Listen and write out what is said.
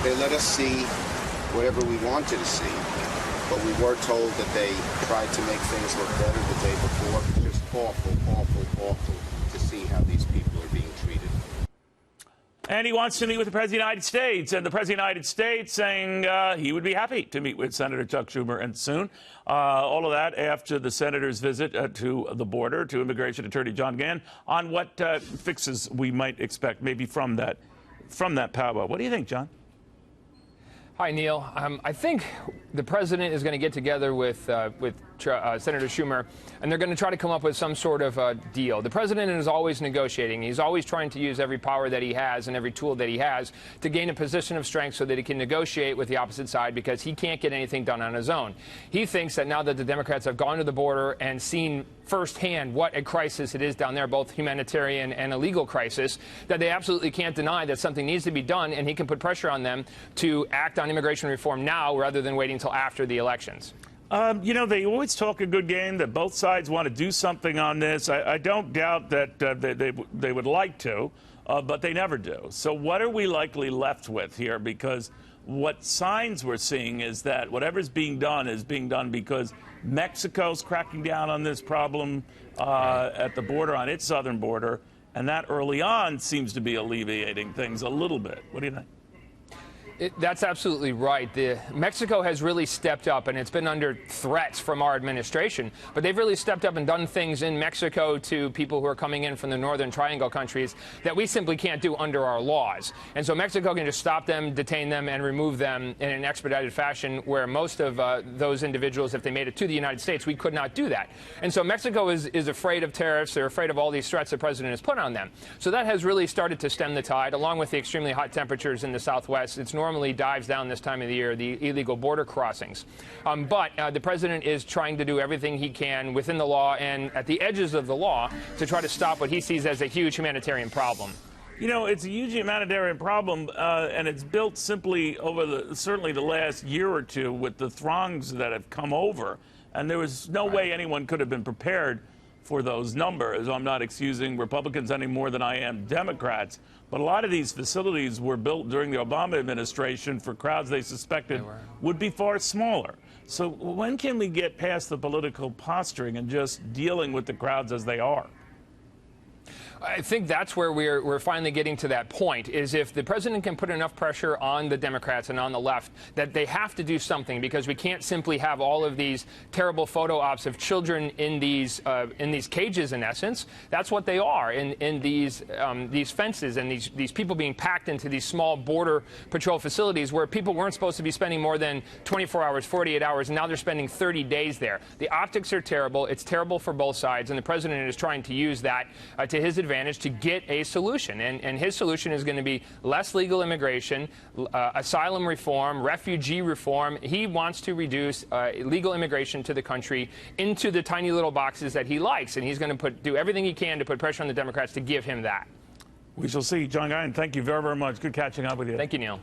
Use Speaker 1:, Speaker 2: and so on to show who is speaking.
Speaker 1: They let us see whatever we wanted to see, but we were told that they tried to make things look better the day before. Just awful, awful, awful to see how these people are being treated.
Speaker 2: And he wants to meet with the President of the United States, and the President of the United States saying he would be happy to meet with Senator Chuck Schumer and soon. All of that after the senator's visit to the border, to Immigration Attorney John Gihon, on what fixes we might expect maybe from that powwow. What do you think, John?
Speaker 3: Hi, Neil. I think the president is going to get together with Senator Schumer, and they're going to try to come up with some sort of deal. The president is always negotiating. He's always trying to use every power that he has and every tool that he has to gain a position of strength so that he can negotiate with the opposite side, because he can't get anything done on his own. He thinks that now that the Democrats have gone to the border and seen firsthand what a crisis it is down there, both humanitarian and a legal crisis, that they absolutely can't deny that something needs to be done, and he can put pressure on them to act on immigration reform now rather than waiting until after the elections.
Speaker 2: You know, they always talk a good game, that both sides want to do something on this. I don't doubt that they would like to, but they never do. So what are we likely left with here? Because what signs we're seeing is that whatever's being done because Mexico's cracking down on this problem at the border, on its southern border, and that early on seems to be alleviating things a little bit. What do you think?
Speaker 3: That's absolutely right. Mexico has really stepped up, and it's been under threats from our administration. But they've really stepped up and done things in Mexico to people who are coming in from the Northern Triangle countries that we simply can't do under our laws. And so Mexico can just stop them, detain them, and remove them in an expedited fashion, where most of those individuals, if they made it to the United States, we could not do that. And so Mexico is afraid of tariffs. They're afraid of all these threats the president has put on them. So that has really started to stem the tide, along with the extremely hot temperatures in the Southwest. It's normally dives down this time of the year, the illegal border crossings. But the president is trying to do everything he can within the law and at the edges of the law to try to stop what he sees as a huge humanitarian problem.
Speaker 2: You know, it's a huge humanitarian problem, and it's built simply over certainly the last year or two with the throngs that have come over. And there was no way anyone could have been prepared for those numbers. I'm not excusing Republicans any more than I am Democrats, but a lot of these facilities were built during the Obama administration for crowds they suspected would be far smaller. So when can we get past the political posturing and just dealing with the crowds as they are?
Speaker 3: I think that's where we're finally getting to that point, is if the president can put enough pressure on the Democrats and on the left that they have to do something, because we can't simply have all of these terrible photo ops of children in these cages, in essence. That's what they are, in these fences, and these people being packed into these small border patrol facilities where people weren't supposed to be spending more than 24 hours, 48 hours, and now they're spending 30 days there. The optics are terrible. It's terrible for both sides, and the president is trying to use that to his advantage to get a solution. And his solution is going to be less legal immigration, asylum reform, refugee reform. He wants to reduce illegal immigration to the country into the tiny little boxes that he likes, and he's going to do everything he can to put pressure on the Democrats to give him that.
Speaker 2: We shall see. John Gihon, thank you very, very much. Good catching up with you.
Speaker 3: Thank you, Neil.